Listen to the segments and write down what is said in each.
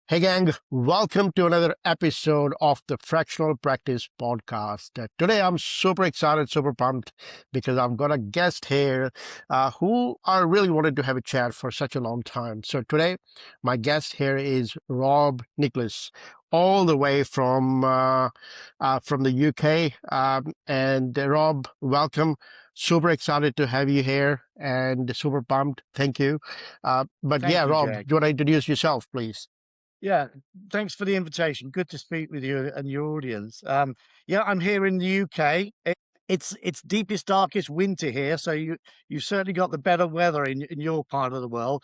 Hey gang, welcome to another episode of the Fractional Practice Podcast. Today I'm super excited, super pumped because I've got a guest here who I really wanted to have a chat for such a long time. So today my guest here is Rob Nicholls, all the way from the UK. And Rob, welcome. Super excited to have you here and super pumped. Thank you. But Thank yeah, you, Rob, do Jag. you want to introduce yourself, please? Yeah, thanks for the invitation. Good to speak with you and your audience. Yeah, I'm here in the UK. It's deepest, darkest winter here, so you've certainly got the better weather in your part of the world.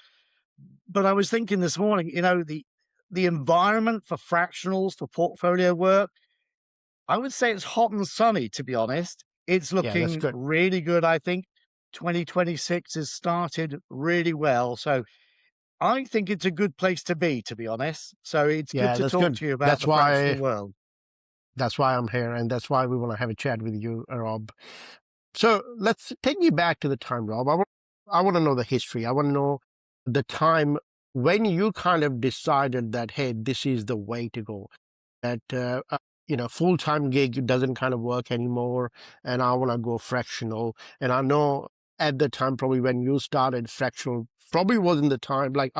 But I was thinking this morning, the environment for fractionals for portfolio work, I would say it's hot and sunny, to be honest. It's Yeah, that's looking good. really good, I think. 2026 has started really well. So I think it's a good place to be honest. So it's good Yeah, to that's talk good. to you about That's the fractional why world. that's why I'm here, and that's why we want to have a chat with you, Rob. So let's take you back to the time, Rob. I want to know the history. I want to know the time when you kind of decided that, hey, this is the way to go. That full-time gig doesn't kind of work anymore, and I want to go fractional. And I know at the time, probably when you started, fractional probably wasn't the time, like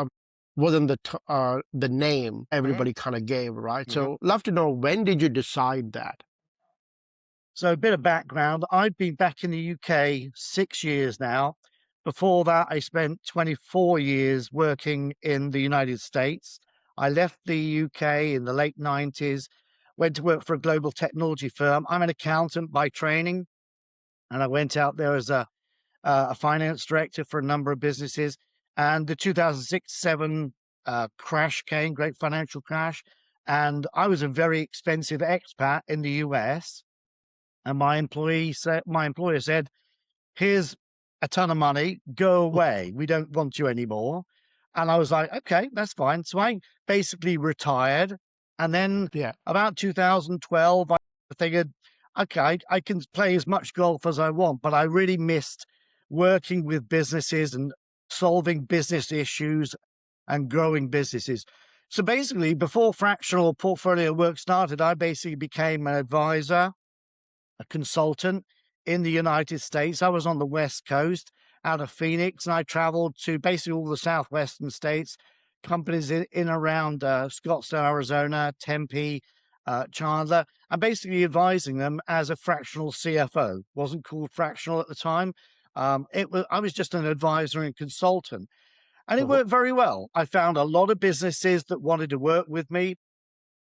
wasn't the name Mhm, everybody kind of gave, right? mhm. So love to know, when did you decide that? So a bit of background. I've been back in the UK 6 years now. Before that, I spent 24 years working in the United States. I left the UK in the late 90s, went to work for a global technology firm. I'm an accountant by training, and I went out there as a finance director for a number of businesses. And the 2006-7 crash came, great financial crash. And I was a very expensive expat in the US. And my employer said, "Here's a ton of money. Go away. We don't want you anymore." And I was like, "Okay, that's fine." So I basically retired. And then Yeah. about 2012, I figured, okay, I can play as much golf as I want, but I really missed working with businesses and solving business issues and growing businesses. So basically, before fractional portfolio work started, I basically became an advisor, a consultant in the United States. I was on the West Coast out of Phoenix, and I traveled to basically all the southwestern states, companies in around Scottsdale, Arizona, Tempe, Chandler, and basically advising them as a fractional CFO. Wasn't called fractional at the time. I was just an advisor and consultant, and it Mhm. worked very well. I found a lot of businesses that wanted to work with me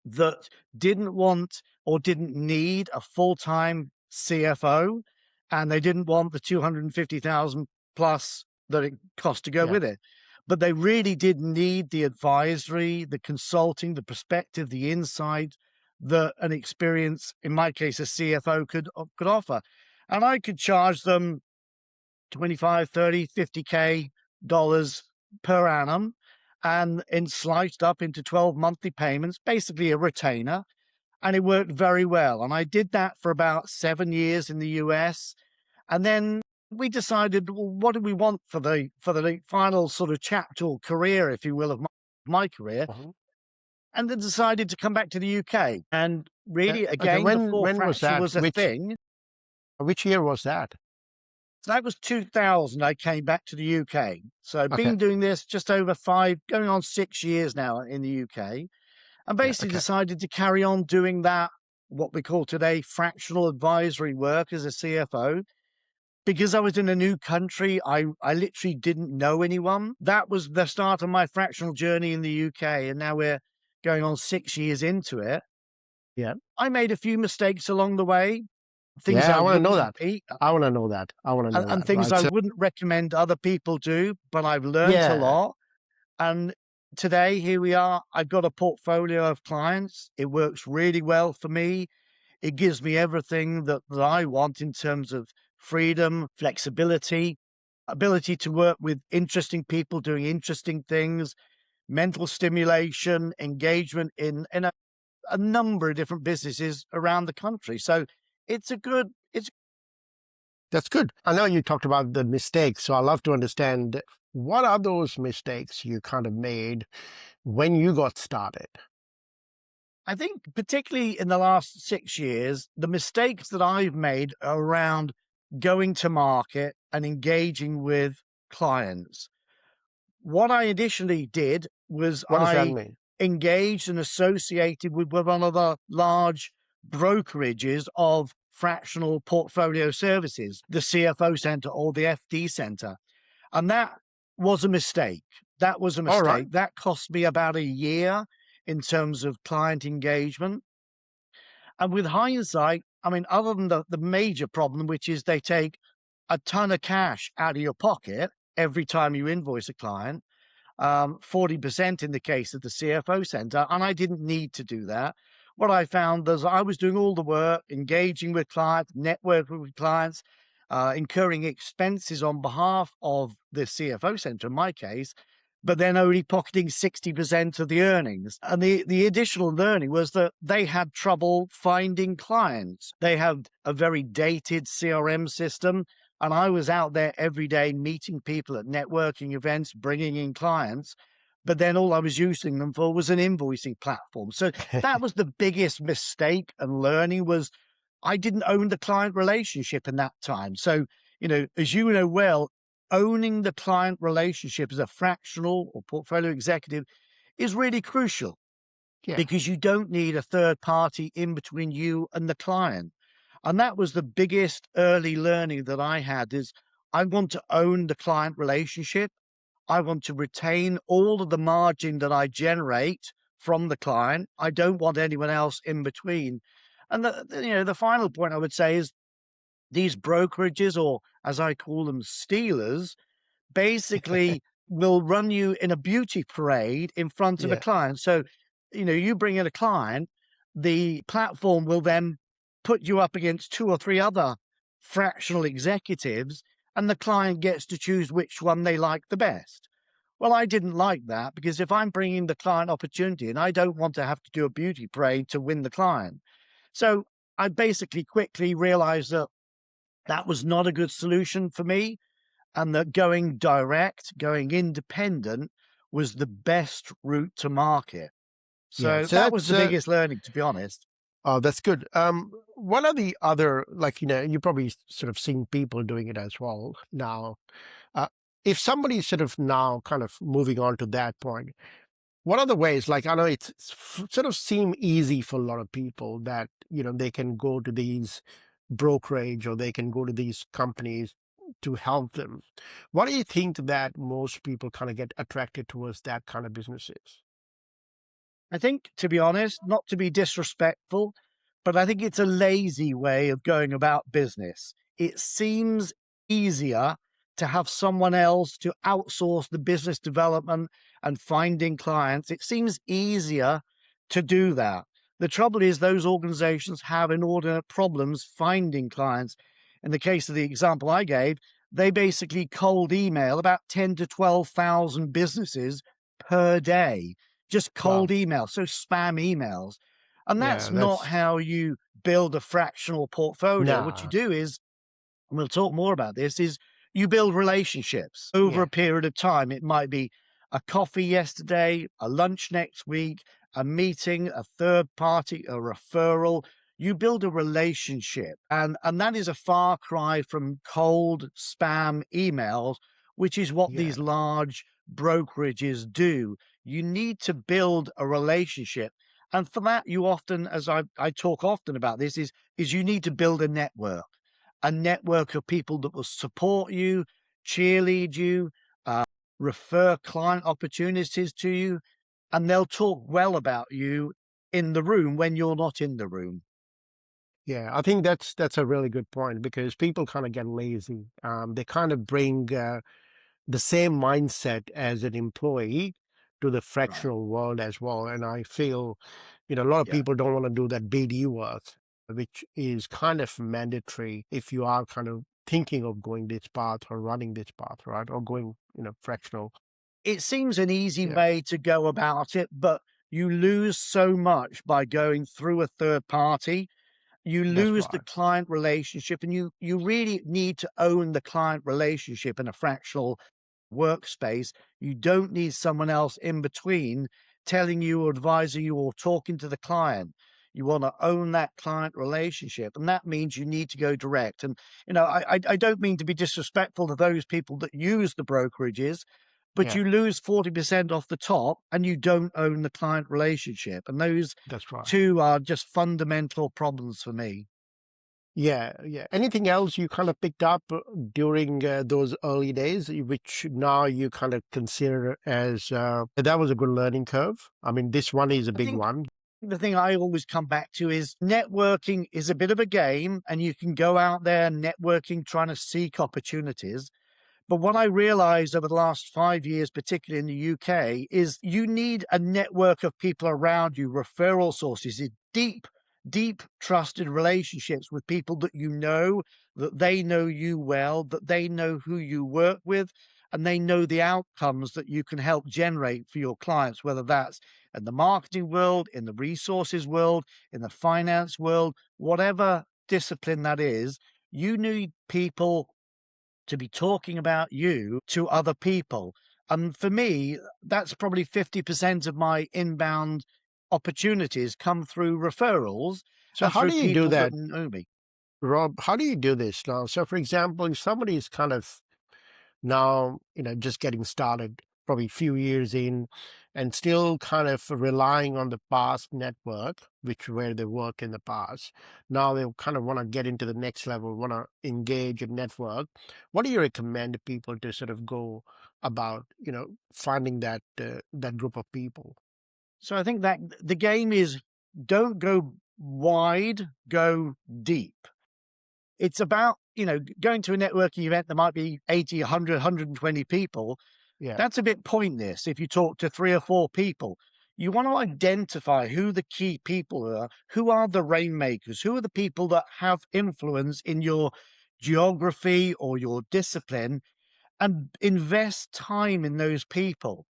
that didn't want or didn't need a full-time CFO, and they didn't want the 250,000 plus that it cost to go Yeah. with it. But they really did need the advisory, the consulting, the perspective, the insight that an experience, in my case, a CFO could offer. And I could charge them 25, 30, 50K dollars per annum and sliced up into 12 monthly payments, basically a retainer. And it worked very well. And I did that for about 7 years in the US. And then we decided, well, what do we want for the final sort of chapter or career, if you will, of my career? Mhm. And then decided to come back to the UK. And Yeah. really, Okay. again, When before when was fractional that? was a thing, Which year was that? so that was 2000. I came back to the UK. So I've Okay. been doing this just over 5, going on 6 years now in the UK, and Yeah. basically Okay. decided to carry on doing that, what we call today fractional advisory work as a CFO. Because I was in a new country, I literally didn't know anyone. That was the start of my fractional journey in the UK, and now we're going on 6 years into it. Yeah. I made a few mistakes along the way, things Yeah. I I want to know wouldn't that. repeat. I want to know that. I want to know And that. things Right. I So wouldn't recommend other people do, but I've learnt a yeah. lot. And today, here we are. I've got a portfolio of clients. It works really well for me. It gives me everything that I want in terms of freedom, flexibility, ability to work with interesting people doing interesting things, mental stimulation, engagement in a number of different businesses around the country. So it's That's good. I know you talked about the mistakes, so I love to understand, what are those mistakes you kind of made when you got started? I think particularly in the last 6 years, the mistakes that I've made around going to market and engaging with clients. What I initially did was What does that I mean? engaged and associated with one of the large brokerages of fractional portfolio services, the CFO Center or the FD Center. And that was a mistake. That was a All right. mistake. That cost me about a year in terms of client engagement. And with hindsight, I mean, other than the major problem, which is they take a ton of cash out of your pocket every time you invoice a client, 40% in the case of the CFO Center, and I didn't need to do that. What I found was I was doing all the work, engaging with clients, networking with clients, incurring expenses on behalf of the CFO Center in my case, but then only pocketing 60% of the earnings. And the additional learning was that they had trouble finding clients. They had a very dated CRM system. And I was out there every day meeting people at networking events, bringing in clients. But then all I was using them for was an invoicing platform. So that was the biggest mistake and learning was I didn't own the client relationship in that time. So, as you know well, owning the client relationship as a fractional or portfolio executive is really crucial Yeah. because you don't need a third party in between you and the client. And that was the biggest early learning that I had is I want to own the client relationship. I want to retain all of the margin that I generate from the client. I don't want anyone else in between. And the final point I would say is these brokerages, or as I call them, stealers, basically will run you in a beauty parade in front of a Yeah. client. So, you bring in a client, the platform will then put you up against two or three other fractional executives, and the client gets to choose which one they like the best. Well, I didn't like that because if I'm bringing the client opportunity and I don't want to have to do a beauty parade to win the client. So I basically quickly realized that that was not a good solution for me and that going direct, going independent was the best route to market. Yeah. So So that was that's the biggest learning, to be honest. oh, that's good. What are the other, like, you probably sort of seen people doing it as well now. Uh, if somebody's sort of now kind of moving on to that point, what are the ways, like, I know sort of seem easy for a lot of people that, they can go to these brokerage or they can go to these companies to help them. What do you think that most people kind of get attracted towards that kind of businesses? I think, to be honest, not to be disrespectful, but I think it's a lazy way of going about business. It seems easier to have someone else to outsource the business development and finding clients. It seems easier to do that. The trouble is, those organizations have inordinate problems finding clients. In the case of the example I gave, they basically cold email about 10 to 12,000 businesses per day, just cold Wow. emails, so spam emails. And that's Yeah, not that's how you build a fractional portfolio. What you nah. do is, and we'll talk more about this, is you build relationships over Yeah, a period of time. It might be a coffee yesterday, a lunch next week, a meeting, a third party, a referral. You build a relationship. And that is a far cry from cold spam emails, which is what yeah, these large brokerages do. You need to build a relationship. And for that, you often, as I talk often about this, is you need to build a network of people that will support you, cheerlead you, refer client opportunities to you, and they'll talk well about you in the room when you're not in the room. yeah. I think that's a really good point because people kind of get lazy. They kind of bring the same mindset as an employee to the Right. fractional world as well. And I feel, a lot of Yeah. people don't want to do that BD work, which is kind of mandatory if you are kind of thinking of going this path or running this path, right? Or going, fractional. It seems an easy Yeah, way to go about it, but you lose so much by going through a third party. You that's lose the right. client relationship, and you really need to own the client relationship in a fractional workspace. You don't need someone else in between telling you or advising you or talking to the client. You want to own that client relationship. And that means you need to go direct. And, I don't mean to be disrespectful to those people that use the brokerages, but Yeah, you lose 40% off the top and you don't own the client relationship. And those that's right. two are just fundamental problems for me. Yeah, yeah. Anything else you kind of picked up during those early days, which now you kind of consider as that was a good learning curve? I mean, this one is a I big think one. the thing I always come back to is networking is a bit of a game, and you can go out there networking, trying to seek opportunities. But what I realized over the last 5 years, particularly in the UK, is you need a network of people around you, referral sources, deep, deep trusted relationships with people that they know you well, that they know who you work with, and they know the outcomes that you can help generate for your clients, whether that's in the marketing world, in the resources world, in the finance world, whatever discipline that is. You need people to be talking about you to other people. And for me, that's probably 50% of my inbound opportunities come through referrals So and how through do you do people that that, know me. Rob? How do you do this now? So, for example, if somebody is kind of now, just getting started, probably a few years in, and still kind of relying on the past network, which where they work in the past. Now they kind of want to get into the next level, want to engage and network. What do you recommend people to sort of go about, finding that group of people? So I think that the game is don't go wide, go deep. It's about, going to a networking event, there might be 80, 100, 120 people. Yeah, That's a bit pointless if you talk to 3 or 4 people. You want to identify who the key people are, who are the rainmakers, who are the people that have influence in your geography or your discipline, and invest time in those people.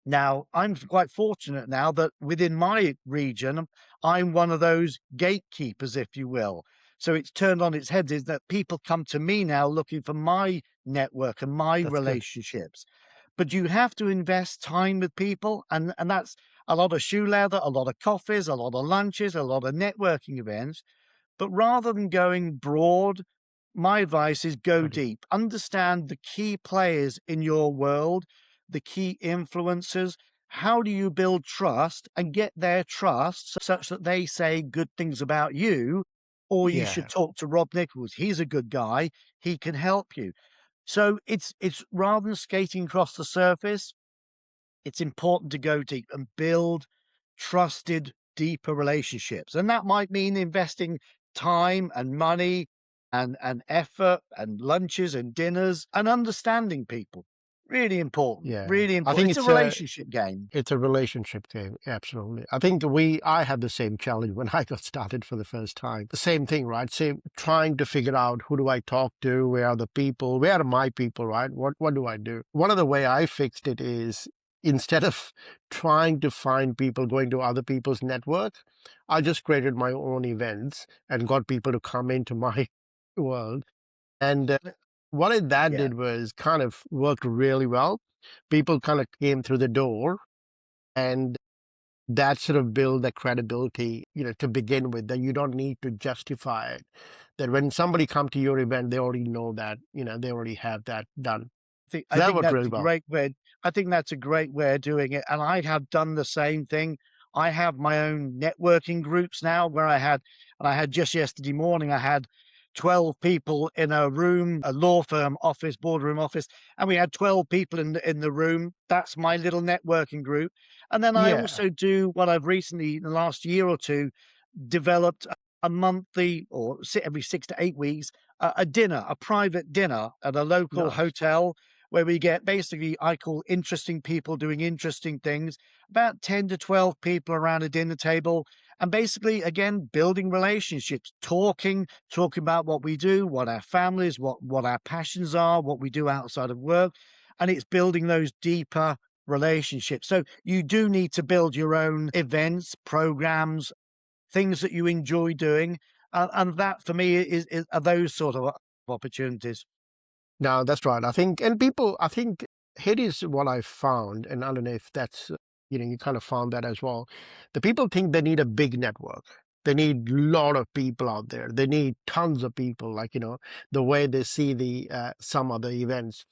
Now, I'm quite fortunate now that within my region, I'm one of those gatekeepers, if you will. So it's turned on its head is that people come to me now looking for my network and my that's good. relationships. But you have to invest time with people, and that's a lot of shoe leather, a lot of coffees, a lot of lunches, a lot of networking events. But rather than going broad, my advice is go Got it. deep. Understand the key players in your world, the key influencers. How do you build trust and get their trust such that they say good things about you? Or you should Yeah. talk to Rob Nicholls. He's a good guy. He can help you. So it's rather than skating across the surface, it's important to go deep and build trusted, deeper relationships. And that might mean investing time and money and effort and lunches and dinners and understanding people. Really important. Yeah. Really I important. think It's a it's a relationship game. It's a relationship game, absolutely. I think I had the same challenge when I got started for the first time. The same thing, right? Same, trying to figure out who do I talk to, where are the people, where are my people, right? What do I do? One of the way I fixed it is instead of trying to find people going to other people's network, I just created my own events and got people to come into my world. And that Yeah. did was kind of worked really well. People kind of came through the door and that sort of build that credibility, to begin with, that you don't need to justify it. That when somebody come to your event, they already know that, they already have that done. I So that think worked that's really a well. great way. I think that's a great way of doing it. And I have done the same thing. I have my own networking groups now and I had just yesterday morning, I had 12 people in a room, a law firm office, boardroom office, and we had 12 people in the room. That's my little networking group. And then I Yeah. also do what I've recently, in the last year or two, developed a monthly or every 6 to 8 weeks, a dinner, a private dinner at a local Nice. hotel where we get basically, I call interesting people doing interesting things, about 10 to 12 people around a dinner table. And basically, again, building relationships, talking about what we do, what our families, what our passions are, what we do outside of work. And it's building those deeper relationships. So you do need to build your own events, programs, things that you enjoy doing, and that for me are those sort of opportunities. No, that's right. I think, and people, I think here is what I found, and I don't know if that's, you kind of found that as well. The people think they need a big network. They need a lot of people out there. They need tons of people, like, the way they see the some other events.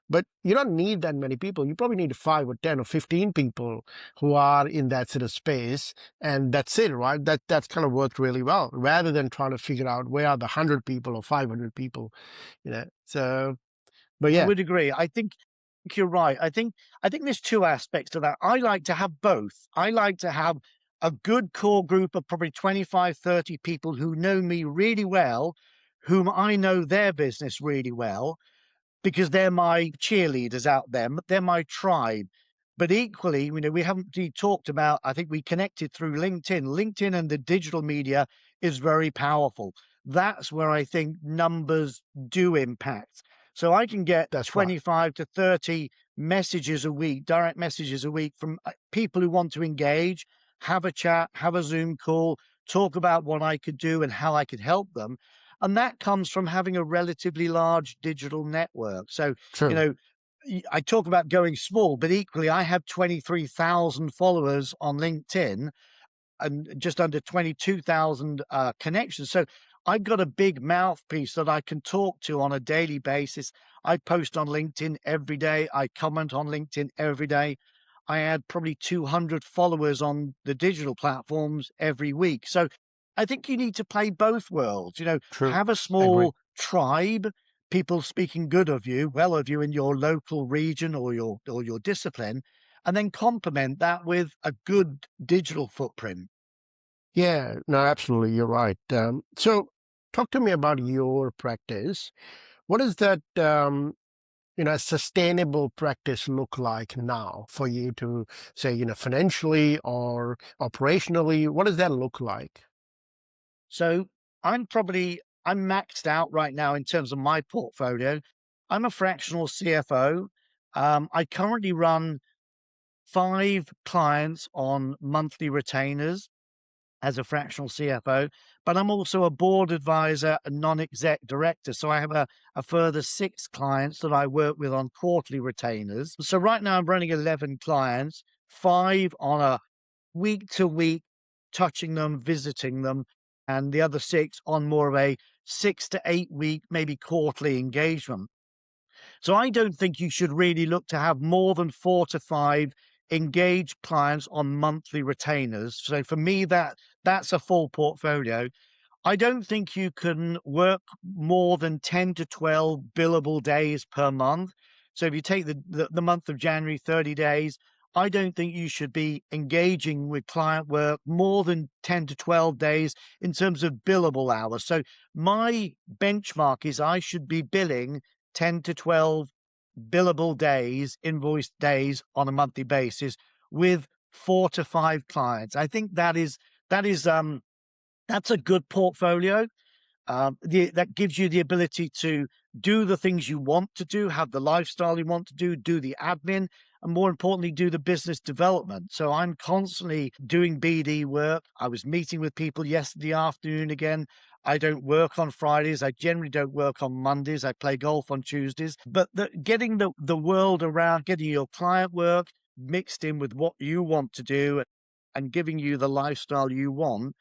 But you don't need that many people. You probably need 5 or 10 or 15 people who are in that sort of space, and that's it, right? That's kind of worked really well, rather than trying to figure out where are the 100 people or 500 people. So, but I yeah, would agree. I think you're right. I think there's two aspects to that. I like to have both. I like to have a good core group of probably 25, 30 people who know me really well, whom I know their business really well, because they're my cheerleaders out there. They're my tribe. But equally, we haven't really talked about, I think we connected through LinkedIn. LinkedIn and the digital media is very powerful. That's where I think numbers do impact. So I can get that's right. 25 to 30 messages a week, direct messages a week from people who want to engage, have a chat, have a Zoom call, talk about what I could do and how I could help them. And that comes from having a relatively large digital network. So, you True. know, I talk about going small, but equally, I have 23,000 followers on LinkedIn and just under 22,000 connections. So I've got a big mouthpiece that I can talk to on a daily basis. I post on LinkedIn every day. I comment on LinkedIn every day. I add probably 200 followers on the digital platforms every week. So I think you need to play both worlds. True. Have a I agree. small tribe, people speaking good of you, well of you in your local region or your discipline, and then complement that with a good digital footprint. Yeah, no, absolutely. You're right. So talk to me about your practice. What does that, sustainable practice look like now for you to say, financially or operationally? What does that look like? So I'm maxed out right now in terms of my portfolio. I'm a fractional CFO. I currently run 5 clients on monthly retainers as a fractional CFO, but I'm also a board advisor and non-exec director. So I have a further 6 clients that I work with on quarterly retainers. So right now I'm running 11 clients, 5 on a week to week, touching them, visiting them, and the other 6 on more of a 6 to 8 week, maybe quarterly engagement. So I don't think you should really look to have more than 4 to 5 engaged clients on monthly retainers. So for me, that's a full portfolio. I don't think you can work more than 10 to 12 billable days per month. So if you take the month of January, 30 days, I don't think you should be engaging with client work more than 10 to 12 days in terms of billable hours. So my benchmark is I should be billing 10 to 12 billable days, invoiced days on a monthly basis with 4 to 5 clients. I think that's a good portfolio. That gives you the ability to do the things you want to do, have the lifestyle you want to do the admin, and more importantly, do the business development. So I'm constantly doing BD work. I was meeting with people yesterday afternoon again. I don't work on Fridays. I generally don't work on Mondays. I play golf on Tuesdays. But getting the world around, getting your client work mixed in with what you want to do and giving you the lifestyle you want,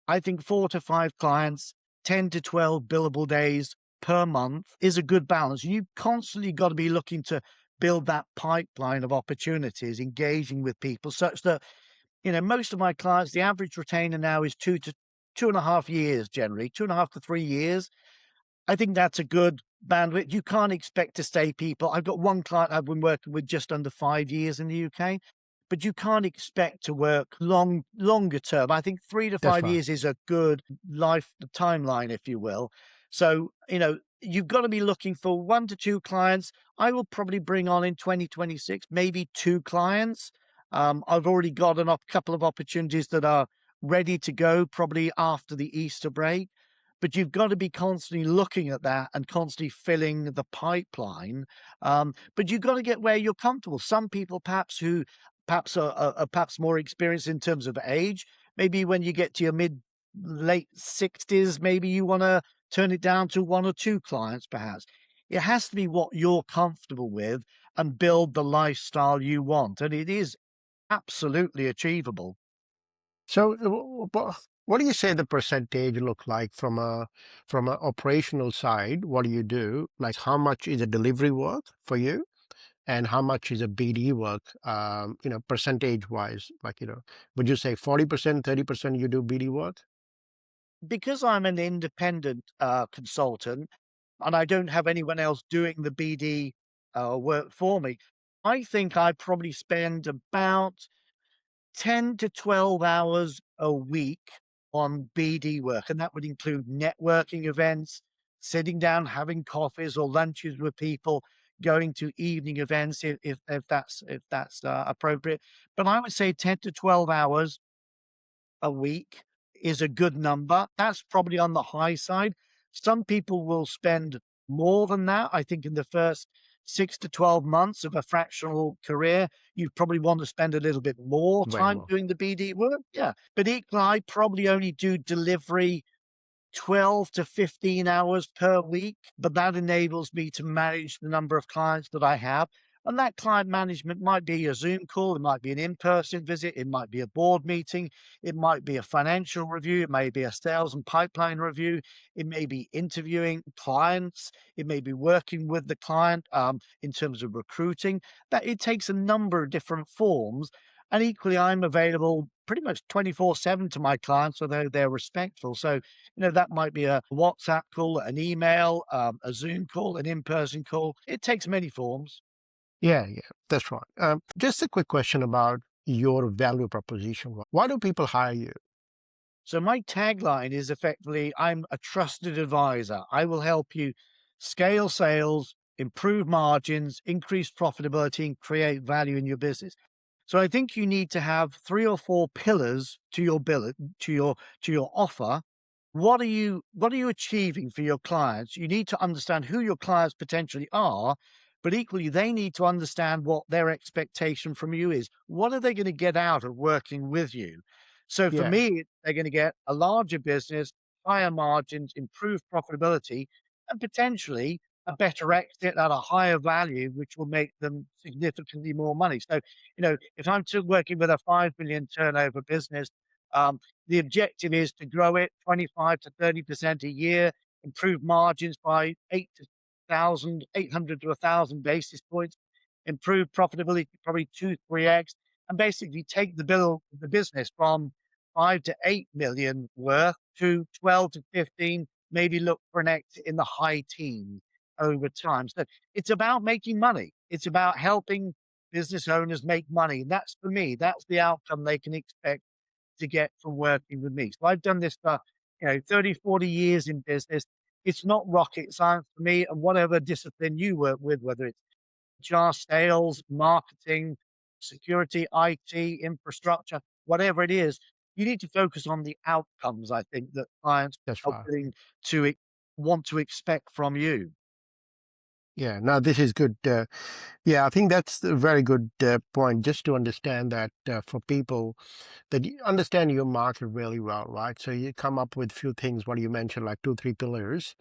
I think 4 to 5 clients, 10 to 12 billable days per month is a good balance. You've constantly got to be looking to build that pipeline of opportunities, engaging with people such that, most of my clients, the average retainer now is 2 to 2.5 years, generally 2.5 to 3 years. I think that's a good bandwidth. You can't expect to stay people. I've got one client I've been working with just under 5 years in the UK, but you can't expect to work longer term. I think three to That's five right. years is a good life timeline, if you will. So, you've got to be looking for 1 to 2 clients. I will probably bring on in 2026, maybe 2 clients. I've already got a couple of opportunities that are ready to go, probably after the Easter break. But you've got to be constantly looking at that and constantly filling the pipeline. But you've got to get where you're comfortable. Some people, perhaps, who perhaps are perhaps more experienced in terms of age, maybe when you get to your late 60s, maybe you want to turn it down to 1 or 2 clients, perhaps. It has to be what you're comfortable with and build the lifestyle you want. And it is absolutely achievable. So, what do you say the percentage look like from a operational side? What do you do? Like, how much is a delivery work for you, and how much is a BD work? Percentage wise, like would you say 40%, 30% you do BD work? Because I'm an independent consultant and I don't have anyone else doing the BD work for me, I think I probably spend about 10 to 12 hours a week on BD work. And that would include networking events, sitting down, having coffees or lunches with people, going to evening events if that's appropriate. But I would say 10 to 12 hours a week is a good number. That's probably on the high side. Some people will spend more than that. I think in the first 6 to 12 months of a fractional career, you probably want to spend a little bit more Way time more. doing the BD work. Yeah. But equally, I probably only do delivery 12 to 15 hours per week, but that enables me to manage the number of clients that I have. And that client management might be a Zoom call, it might be an in-person visit, it might be a board meeting, it might be a financial review, it may be a sales and pipeline review, it may be interviewing clients, it may be working with the client in terms of recruiting. That it takes a number of different forms. And equally, I'm available pretty much 24/7 to my clients, although they're respectful. So that might be a WhatsApp call, an email, a Zoom call, an in-person call. It takes many forms. Yeah, yeah, that's right. Just a quick question about your value proposition. Why do people hire you? So my tagline is effectively, I'm a trusted advisor. I will help you scale sales, improve margins, increase profitability, and create value in your business. So I think you need to have 3 or 4 pillars to your bill to your offer. What are you achieving for your clients? You need to understand who your clients potentially are, but equally they need to understand what their expectation from you is. What are they going to get out of working with you? So for Yeah. me, they're going to get a larger business, higher margins, improved profitability, and potentially a better exit at a higher value, which will make them significantly more money. So, if I'm still working with a 5 million turnover business, um, the objective is to grow it 25 to 30% a year, improve margins by 800 to 1,000 basis points, improve profitability probably 2, 3x, and basically take the business from 5 to 8 million worth to 12 to 15, maybe look for an exit in the high teens over time. So it's about making money. It's about helping business owners make money. And that's for me, that's the outcome they can expect to get from working with me. So I've done this for, 30, 40 years in business. It's not rocket science for me. And whatever discipline you work with, whether it's HR, sales, marketing, security, IT, infrastructure, whatever it is, you need to focus on the outcomes, I think, that clients That's are right. willing to want to expect from you. Yeah. Now this is good. Yeah, I think that's a very good point. Just to understand that for people that you understand your market really well, right? So you come up with few things. What you mentioned, like two, three pillars,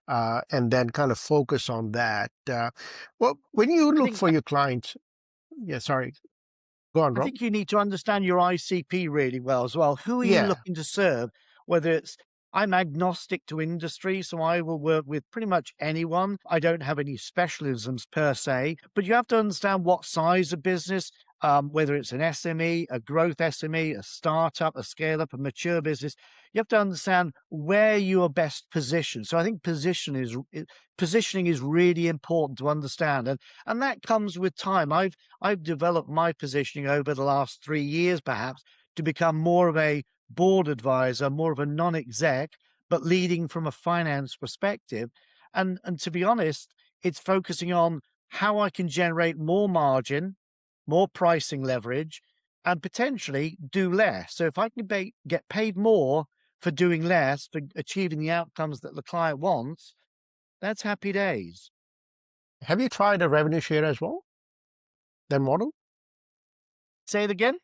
and then kind of focus on that. Well, when you I look think for your clients, yeah. Sorry, go on, I Rob. think you need to understand your ICP really well as well. Who are you Yeah. looking to serve? Whether it's I'm agnostic to industry, so I will work with pretty much anyone. I don't have any specialisms per se, but you have to understand what size of business, whether it's an SME, a growth SME, a startup, a scale up, a mature business. You have to understand where you are best positioned. So I think positioning is really important to understand, and that comes with time. I've developed my positioning over the last 3 years, perhaps, to become more of a board advisor, more of a non-exec, but leading from a finance perspective. And to be honest, it's focusing on how I can generate more margin, more pricing leverage, and potentially do less. So if I can get paid more for doing less, for achieving the outcomes that the client wants, that's happy days. Have you tried a revenue share as well? That model? Say it again.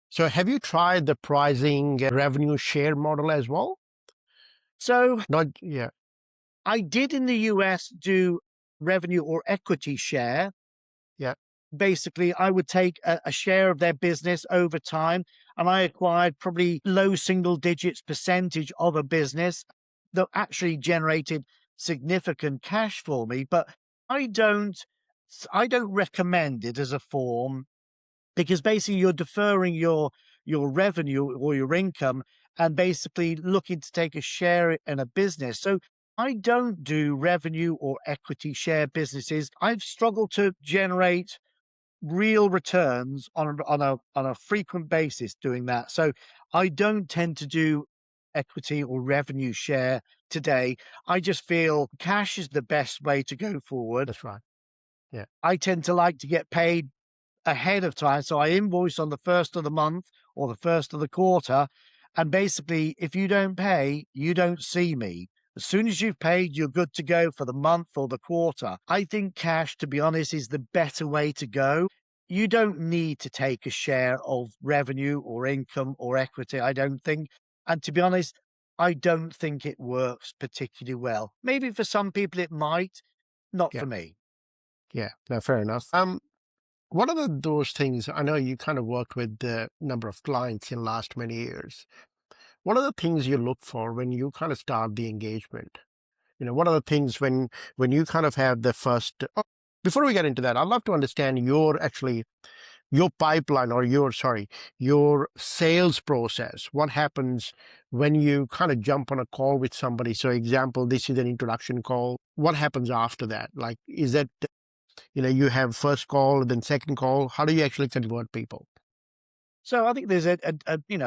So have you tried the pricing revenue share model as well? So Not, yeah, I did in the US do revenue or equity share, yeah. basically I would take a share of their business over time, and I acquired probably low single digits percentage of a business that actually generated significant cash for me. But I don't I don't recommend it as a form, because basically you're deferring your revenue or your income and basically looking to take a share in a business. So I don't do revenue or equity share businesses. I've struggled to generate real returns on a frequent basis doing that. So I don't tend to do equity or revenue share today. I just feel cash is the best way to go forward. That's right. Yeah. I tend to like to get paid ahead of time. So I invoice on the first of the month or the first of the quarter. And basically, if you don't pay, you don't see me. As soon as you've paid, you're good to go for the month or the quarter. I think cash, to be honest, is the better way to go. You don't need to take a share of revenue or income or equity, I don't think. And to be honest, I don't think it works particularly well. Maybe for some people it might, not Yeah. for me. Yeah. No, fair enough. What are those things? I know you kind of worked with a number of clients in the last many years. What are the things you look for when you kind of start the engagement? What are the things when you kind of have the first? Oh, before we get into that, I'd love to understand your pipeline or your sales process. What happens when you kind of jump on a call with somebody? So, example, this is an introduction call. What happens after that? Like, is that you have first call, then second call? How do you actually convert people? So I think there's a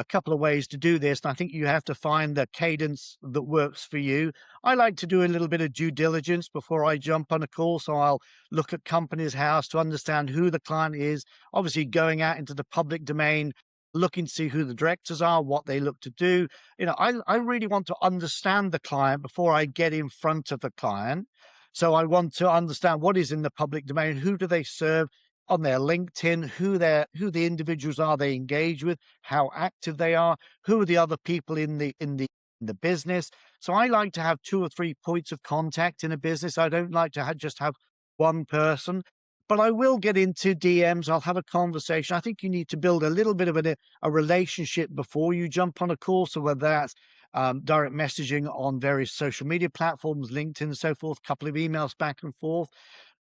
couple of ways to do this, and I think you have to find the cadence that works for you. I like to do a little bit of due diligence before I jump on a call, so I'll look at company's house to understand who the client is. Obviously, going out into the public domain, looking to see who the directors are, what they look to do. I really want to understand the client before I get in front of the client. So I want to understand what is in the public domain, who do they serve on their LinkedIn, who the individuals are they engage with, how active they are, who are the other people in the business. So I like to have two or three points of contact in a business. I don't like to just have one person, but I will get into DMs. I'll have a conversation. I think you need to build a little bit of a relationship before you jump on a call. So whether that's direct messaging on various social media platforms, LinkedIn and so forth, a couple of emails back and forth.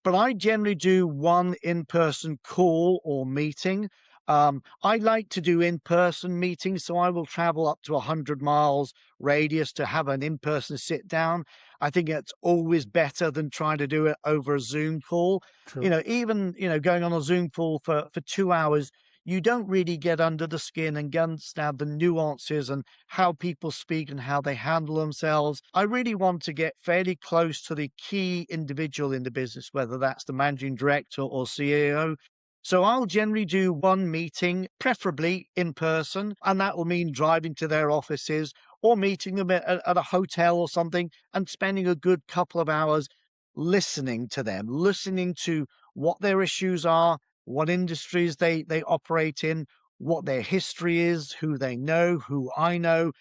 But I generally do one in-person call or meeting. I like to do in-person meetings, so I will travel up to 100 miles radius to have an in-person sit down. I think it's always better than trying to do it over a Zoom call. True. Even, going on a Zoom call for 2 hours, you don't really get under the skin and understand the nuances and how people speak and how they handle themselves. I really want to get fairly close to the key individual in the business, whether that's the managing director or CEO. So I'll generally do one meeting, preferably in person, and that will mean driving to their offices or meeting them at a hotel or something and spending a good couple of hours listening to them, listening to what their issues are, what industries they operate in, what their history is, who they know, who I know,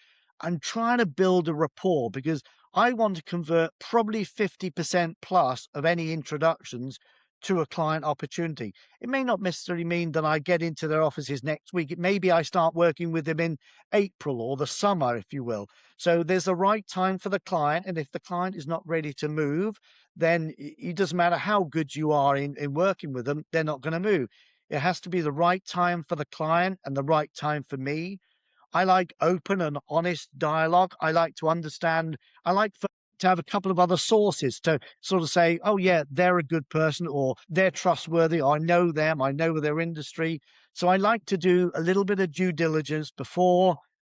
and trying to build a rapport, because I want to convert probably 50% plus of any introductions to a client opportunity. It may not necessarily mean that I get into their offices next week. It may be I start working with them in April or the summer, if you will. So there's a right time for the client. And if the client is not ready to move, then it doesn't matter how good you are in working with them, they're not going to move. It has to be the right time for the client and the right time for me. I like open and honest dialogue. I like to understand. I like to have a couple of other sources to sort of say, oh, yeah, they're a good person or they're trustworthy. Or I know them. I know their industry. So I like to do a little bit of due diligence before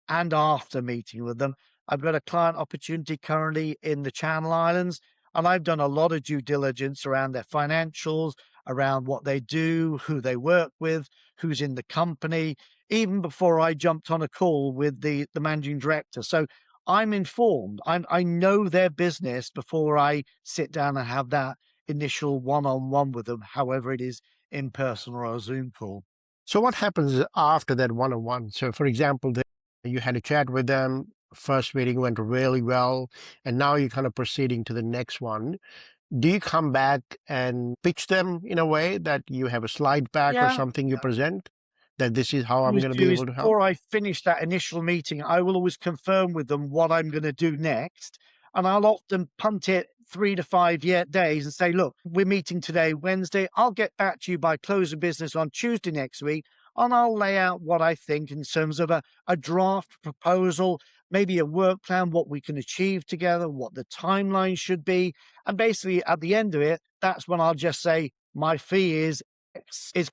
and after meeting with them. I've got a client opportunity currently in the Channel Islands, and I've done a lot of due diligence around their financials, around what they do, who they work with, who's in the company, even before I jumped on a call with the managing director. So I'm informed. I know their business before I sit down and have that initial one-on-one with them, however it is in person or a Zoom call. So what happens after that one-on-one? So, for example, you had a chat with them, first meeting went really well, and now you're kind of proceeding to the next one. do you come back and pitch them in a way that you have a slide pack or Yeah. something you present that this is how I I'm always going to be do is able to help? before I finish that initial meeting, I will always confirm with them what I'm going to do next. And I'll often punt it 3 to 5 days and say, look, we're meeting today, Wednesday. I'll get back to you by close of business on Tuesday next week. And I'll lay out what I think in terms of a draft proposal, maybe a work plan, what we can achieve together, what the timeline should be. And basically, at the end of it, that's when I'll just say, my fee is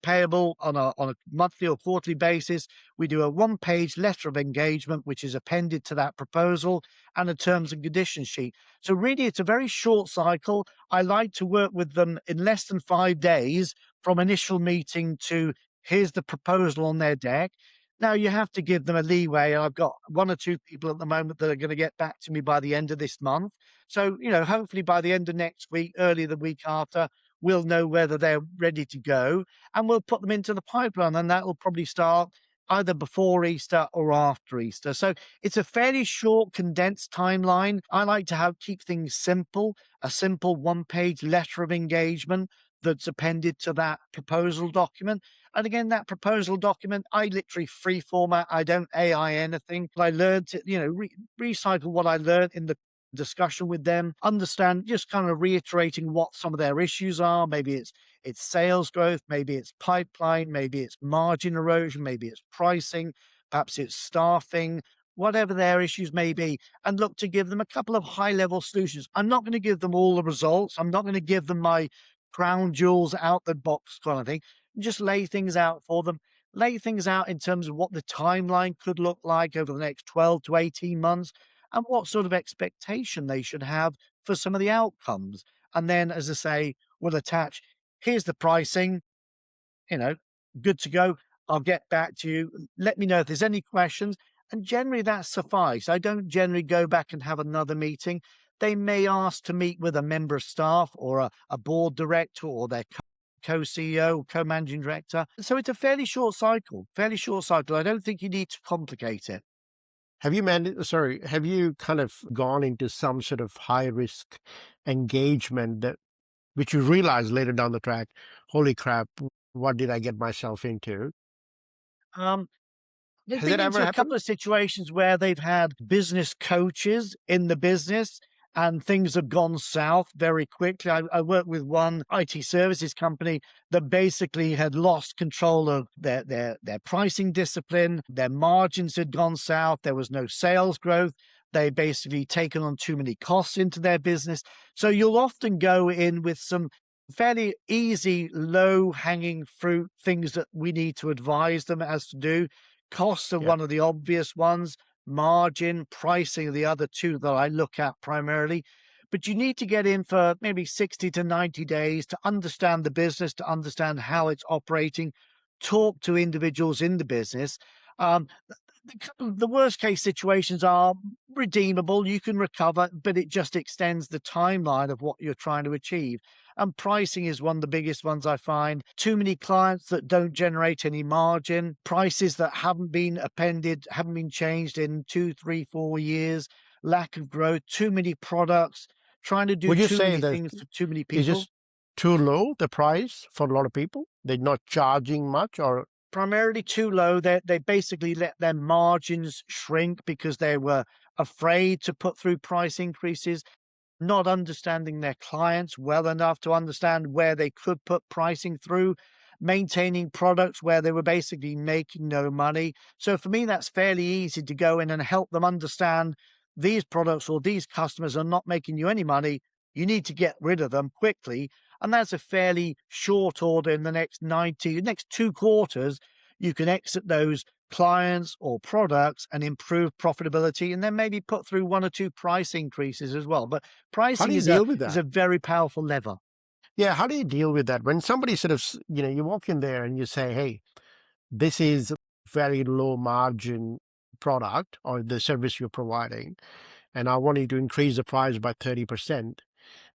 payable on a monthly or quarterly basis. We do a one-page letter of engagement, which is appended to that proposal, and a terms and conditions sheet. So really, it's a very short cycle. I like to work with them in less than 5 days from initial meeting to here's the proposal on their deck. Now you have to give them a leeway. I've got one or two people at the moment that are going to get back to me by the end of this month. So, hopefully by the end of next week, early the week after, we'll know whether they're ready to go, and we'll put them into the pipeline, and that will probably start either before Easter or after Easter. So it's a fairly short, condensed timeline. I like to keep things simple, a simple one-page letter of engagement that's appended to that proposal document. And again, that proposal document, I literally free format. I don't AI anything. I learned to, recycle what I learned in the discussion with them, understand, just kind of reiterating what some of their issues are. Maybe it's sales growth, maybe it's pipeline, maybe it's margin erosion, maybe it's pricing, perhaps it's staffing, whatever their issues may be, and look to give them a couple of high-level solutions. I'm not going to give them all the results. I'm not going to give them my crown jewels out the box kind of thing. Just lay things out for them. Lay things out in terms of what the timeline could look like over the next 12 to 18 months and what sort of expectation they should have for some of the outcomes. And then, as I say, we'll attach, here's the pricing, you know, good to go. I'll get back to you. Let me know if there's any questions. And generally that suffice. I don't generally go back and have another meeting. They may ask to meet with a member of staff or a board director or their co-CEO, co-managing director. So it's a fairly short cycle, fairly short cycle. I don't think you need to complicate it. Have you kind of gone into some sort of high risk engagement that which you realize later down the track, holy crap, what did I get myself into? Um, They've Has been it ever into a happened? couple of situations where they've had business coaches in the business and things have gone south very quickly. I worked with one IT services company that basically had lost control of their pricing discipline. Their margins had gone south. There was no sales growth. They basically taken on too many costs into their business. So you'll often go in with some fairly easy, low hanging fruit things that we need to advise them as to do. Costs are Yeah. one of the obvious ones. Margin, pricing are the other two that I look at primarily. But you need to get in for maybe 60 to 90 days to understand the business, to understand how it's operating, talk to individuals in the business. Um, the worst case situations are redeemable. You can recover, but it just extends the timeline of what you're trying to achieve. And pricing is one of the biggest ones I find. Too many clients that don't generate any margin, prices that haven't been appended, haven't been changed in 2, 3, 4 years, lack of growth, too many products, trying to do Would you too say many that things for too many is people. just too low, the price for a lot of people? They're not charging much or Primarily too low. They basically let their margins shrink because they were afraid to put through price increases, not understanding their clients well enough to understand where they could put pricing through, maintaining products where they were basically making no money. So for me, that's fairly easy to go in and help them understand these products or these customers are not making you any money. You need to get rid of them quickly. And that's a fairly short order in the next 2 quarters. You can exit those clients or products and improve profitability and then maybe put through one or two price increases as well. But how do pricing you is a deal with is that? a very powerful lever. Yeah, how do you deal with that? When somebody sort of, you walk in there and you say, hey, this is a very low margin product or the service you're providing, and I want you to increase the price by 30%.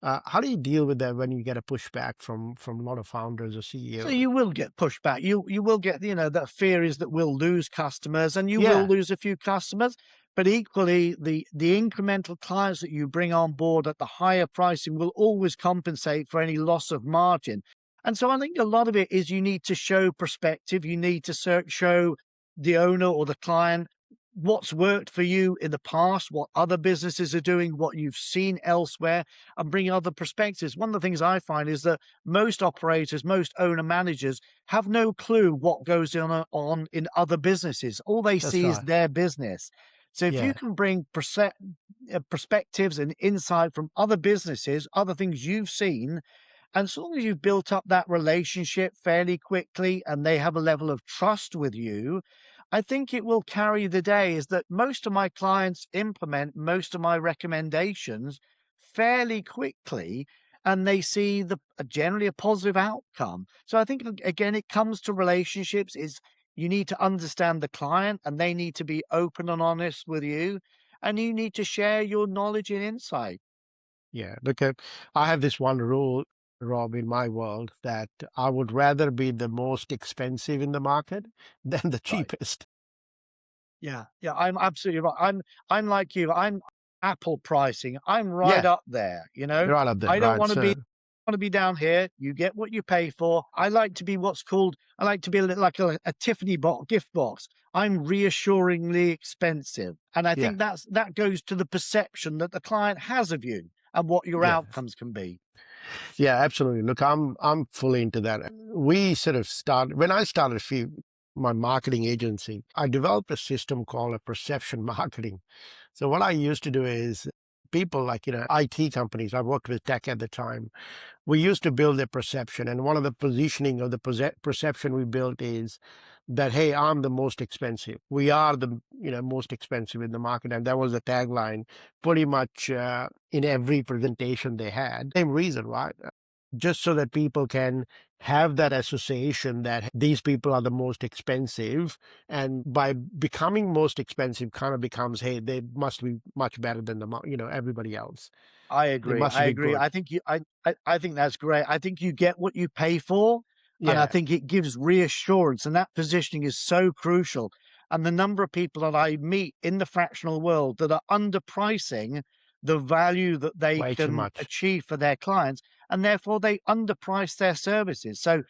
How do you deal with that when you get a pushback from a lot of founders or So CEOs? you will get pushback. You will get, that fear is that we'll lose customers and you will Yeah, lose a few customers. But equally, the incremental clients that you bring on board at the higher pricing will always compensate for any loss of margin. And so I think a lot of it is you need to show perspective. You need to show the owner or the client what's worked for you in the past, what other businesses are doing, what you've seen elsewhere, and bring other perspectives. One of the things I find is that most operators, most owner managers have no clue what goes on in other businesses. All they That's see is right. their business. So if you Yeah. can bring perspectives and insight from other businesses, other things you've seen, and as long as you've built up that relationship fairly quickly and they have a level of trust with you, I think it will carry the day. Is that most of my clients implement most of my recommendations fairly quickly and they see generally a positive outcome. So I think again, it comes to relationships is you need to understand the client and they need to be open and honest with you and you need to share your knowledge and insight. Yeah. Look, I have this one rule, Rob, in my world that I would rather be the most expensive in the market than the Right. cheapest. Yeah, yeah, I'm absolutely right. I'm like you. I'm Apple pricing. I'm right Yeah. up there, you know. Right up there. I don't Right. want to be So, down here. You get what you pay for. I like to be I like to be a little like a Tiffany gift box. I'm reassuringly expensive. And I yeah. think that goes to the perception that the client has of you and what your Yeah. outcomes can be. Yeah, absolutely. Look, I'm fully into that. We sort of started when I started my marketing agency. I developed a system called a perception marketing. So what I used to do is people like IT companies. I worked with tech at the time. We used to build a perception, and one of the positioning of the perception we built is that, hey, I'm the most expensive. We are the most expensive in the market, and that was the tagline pretty much in every presentation they had. Same reason, right? Just so that people can have that association that these people are the most expensive, and by becoming most expensive kind of becomes, hey, they must be much better than everybody else. I They agree. must I be agree. good. I think that's great. I think you get what you pay for, and I Yeah. think it gives reassurance, and that positioning is so crucial. And the number of people that I meet in the fractional world that are underpricing the value that they Way too can much. achieve for their clients, and therefore they underprice their services. So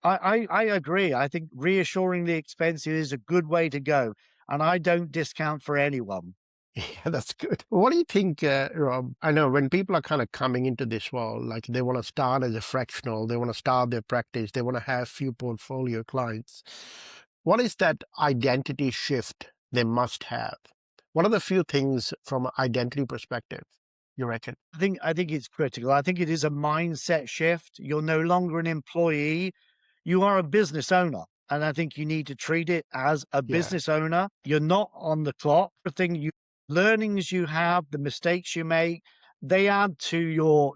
I agree. I think reassuringly expensive is a good way to go, and I don't discount for anyone. Yeah, that's good. What do you think, Rob? I know when people are kind of coming into this world, like they want to start as a fractional, they want to start their practice, they want to have few portfolio clients. What is that identity shift they must have? What are the few things from an identity perspective, you reckon? I think it's critical. I think it is a mindset shift. You're no longer an employee. You are a business owner. And I think you need to treat it as a Yeah, business owner. You're not on the clock. Everything you learnings you have, the mistakes you make, they add to your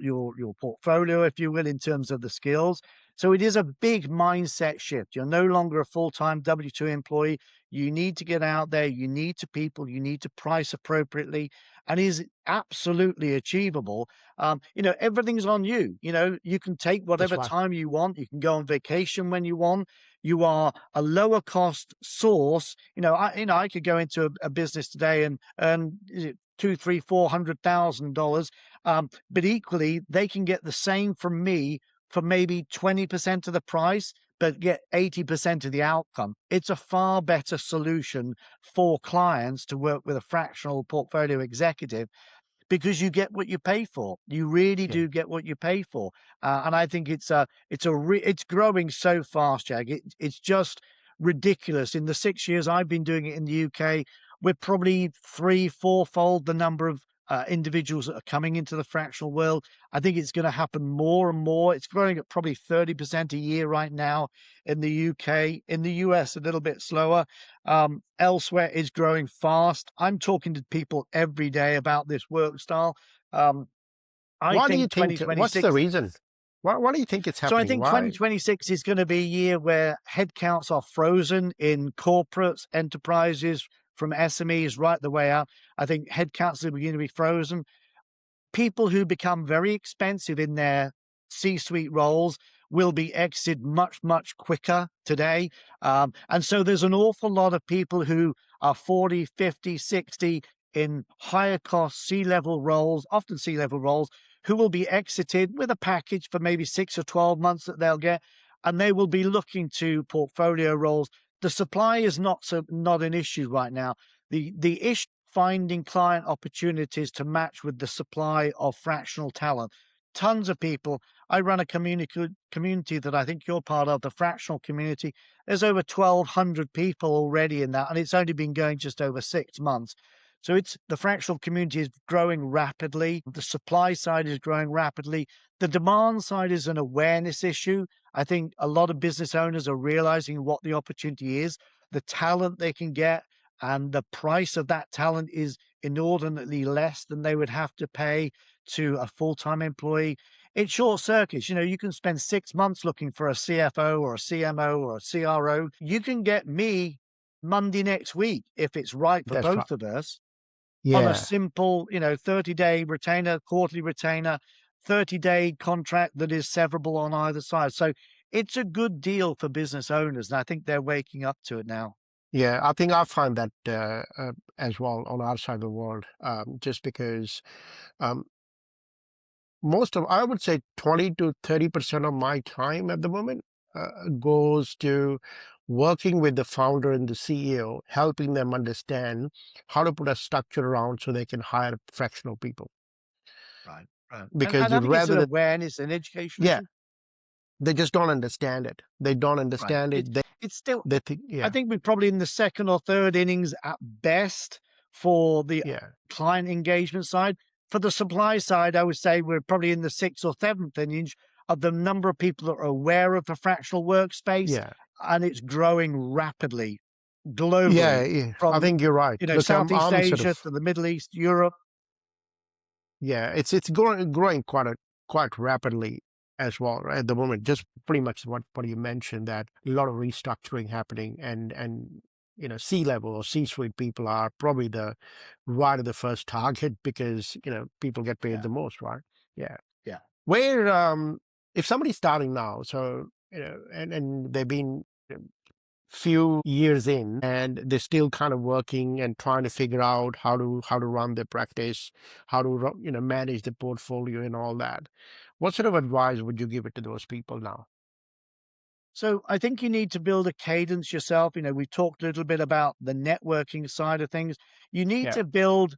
portfolio, if you will, in terms of the skills. So it is a big mindset shift. You're no longer a full-time W-2 employee. You need to get out there, you need to people, you need to price appropriately, and is absolutely achievable. Everything's on you. You can take that's whatever right. time you want. You can go on vacation when you want. You are a lower cost source. I could go into a business today and earn is it two, three, $400,000. But equally, they can get the same from me for maybe 20% of the price, but get 80% of the outcome. It's a far better solution for clients to work with a fractional portfolio executive because you get what you pay for. You really Yeah. do get what you pay for, and I think it's growing so fast, Jag. It's just ridiculous. In the 6 years I've been doing it in the UK, we're probably three, fourfold the number of individuals that are coming into the fractional world. I think it's going to happen more and more. It's growing at probably 30% a year right now in the UK. In the US, a little bit slower. Elsewhere is growing fast. I'm talking to people every day about this work style. Um, I Why do you think think, what's the 2026 reason? Why do you think it's so I happening? think Why? 2026 is going to be a year where headcounts are frozen in corporates, enterprises, from SMEs right the way up. I think headcounts are going to be frozen. People who become very expensive in their C-suite roles will be exited much, much quicker today. And so there's an awful lot of people who are 40, 50, 60 in higher cost C-level roles, often C-level roles, who will be exited with a package for maybe 6 or 12 months that they'll get, and they will be looking to portfolio roles. The supply is not an issue right now. The issue finding client opportunities to match with the supply of fractional talent. Tons of people. I run a community that I think you're part of, the fractional community. There's over 1,200 people already in that, and it's only been going just over 6 months. So it's the fractional community is growing rapidly. The supply side is growing rapidly. The demand side is an awareness issue. I think a lot of business owners are realizing what the opportunity is, the talent they can get, and the price of that talent is inordinately less than they would have to pay to a full-time employee. It short circuits. You can spend 6 months looking for a CFO or a CMO or a CRO. You can get me Monday next week if it's right for That's right. both of us on a Yeah. simple, 30-day retainer, quarterly retainer, 30-day contract that is severable on either side. So it's a good deal for business owners, and I think they're waking up to it now. Yeah, I think I find that as well on our side of the world, just because um, I would say 20 to 30% of my time at the moment goes to working with the founder and the CEO, helping them understand how to put a structure around so they can hire fractional people. Right, right. Because And I think it's rather an than, awareness and education yeah, issue. they just don't understand it. They don't Right. understand it. It's still, They think, I yeah, think we're probably in the second or third innings at best for the yeah, client engagement side. For the supply side, I would say we're probably in the sixth or seventh innings of the number of people that are aware of the fractional workspace, yeah. and it's growing rapidly Yeah, globally yeah, I from, think you're right. Look, Southeast I'm sort Asia of, to the Middle East, Europe. yeah, it's growing quite rapidly as well, right, at the moment. Just pretty much what you mentioned, that a lot of restructuring happening, and C-level or C-suite people are probably the right of the first target because people get paid Yeah, the most, right? Yeah. yeah. Where if somebody's starting now, so and they've been few years in and they're still kind of working and trying to figure out how to run their practice, how to manage the portfolio and all that, what sort of advice would you give it to those people now? So I think you need to build a cadence yourself. We talked a little bit about the networking side of things. You need Yeah, to build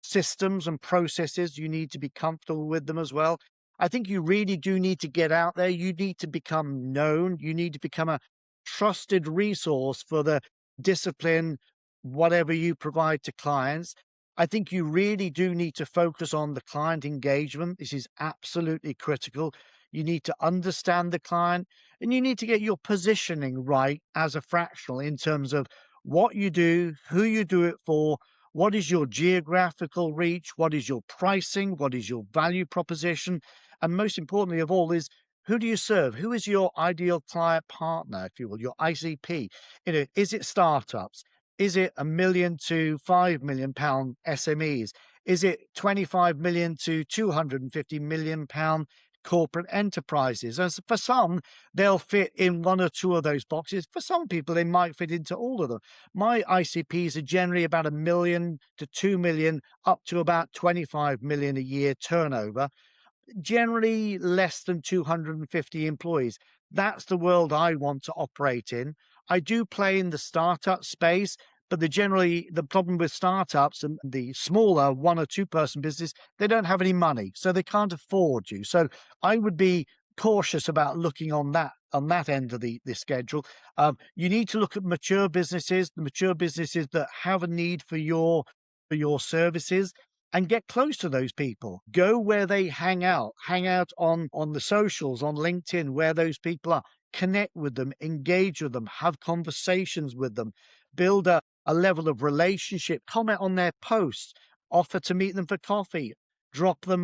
systems and processes. You need to be comfortable with them as well. I think you really do need to get out there. You need to become known. You need to become a trusted resource for the discipline, whatever you provide to clients. I think you really do need to focus on the client engagement. This is absolutely critical. You need to understand the client, and you need to get your positioning right as a fractional in terms of what you do, who you do it for, what is your geographical reach? What is your pricing? What is your value proposition? And most importantly of all is, who do you serve? Who is your ideal client partner, if you will, your ICP? Is it startups? Is it £1 million to £5 million SMEs? Is it 25 million to 250 million pound corporate enterprises? As for some, they'll fit in one or two of those boxes. For some people, they might fit into all of them. My ICPs are generally about 1 million to 2 million, up to about 25 million a year turnover, generally less than 250 employees. That's the world I want to operate in. I do play in the startup space, but the problem with startups and the smaller one or two person business, they don't have any money, so they can't afford you. So I would be cautious about looking on that end of the schedule. You need to look at the mature businesses that have a need for your services, and get close to those people. Go where they hang out on the socials, on LinkedIn, where those people are. Connect with them, engage with them, have conversations with them, build a level of relationship, comment on their posts, offer to meet them for coffee, drop them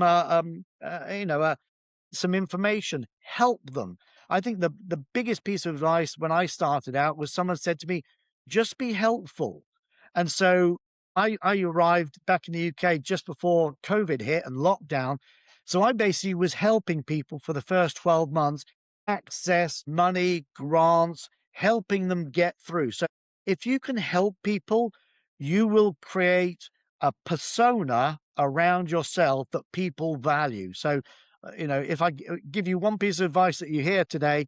some information, help them. I think the biggest piece of advice when I started out was someone said to me, just be helpful. And so I arrived back in the UK just before COVID hit and lockdown. So I basically was helping people for the first 12 months access money, grants, helping them get through. So if you can help people, you will create a persona around yourself that people value. So, if I give you one piece of advice that you hear today,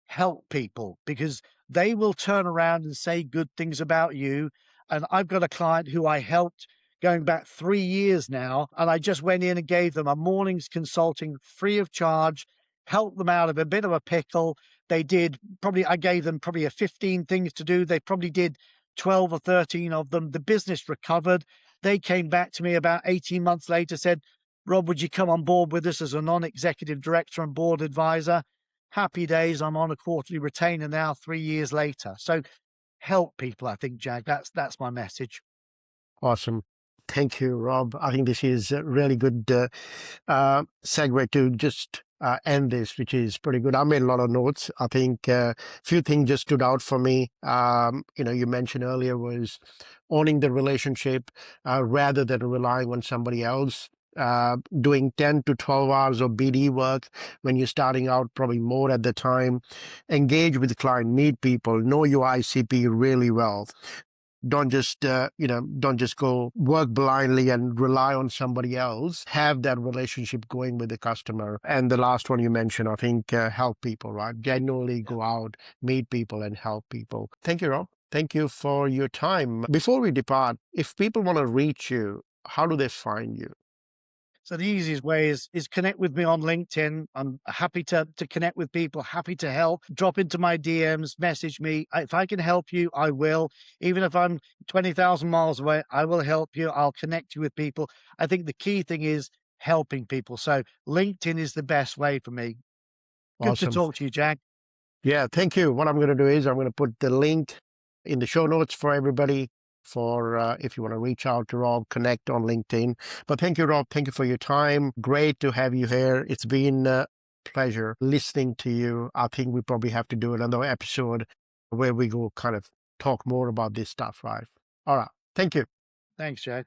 help people, because they will turn around and say good things about you. And I've got a client who I helped going back 3 years now, and I just went in and gave them a morning's consulting free of charge, helped them out of a bit of a pickle. They did probably, I gave them probably a 15 things to do. They probably did 12 or 13 of them. The business recovered. They came back to me about 18 months later, said, Rob, would you come on board with us as a non-executive director and board advisor? Happy days. I'm on a quarterly retainer now 3 years later. So help people, I think, Jag. That's my message. Awesome. Thank you, Rob. I think this is a really good segue to just end this, which is pretty good. I made a lot of notes. I think a few things just stood out for me. You mentioned earlier was owning the relationship rather than relying on somebody else. Doing 10 to 12 hours of BD work when you're starting out, probably more at the time. Engage with the client, meet people, know your ICP really well. Don't just go work blindly and rely on somebody else. Have that relationship going with the customer. And the last one you mentioned, I think, help people, right? Genuinely go out, meet people and help people. Thank you, Rob. Thank you for your time. Before we depart, if people want to reach you, how do they find you? So the easiest way is connect with me on LinkedIn. I'm happy to connect with people, happy to help. Drop into my DMs, message me. If I can help you, I will. Even if I'm 20,000 miles away, I will help you. I'll connect you with people. I think the key thing is helping people. So LinkedIn is the best way for me. Good to Awesome. talk to you, Jag. Yeah, thank you. What I'm going to do is I'm going to put the link in the show notes for everybody for if you want to reach out to Rob, connect on LinkedIn. But thank you, Rob. Thank you for your time. Great to have you here. It's been a pleasure listening to you. I think we probably have to do another episode where we go kind of talk more about this stuff, right? All right. Thank you. Thanks, Jag.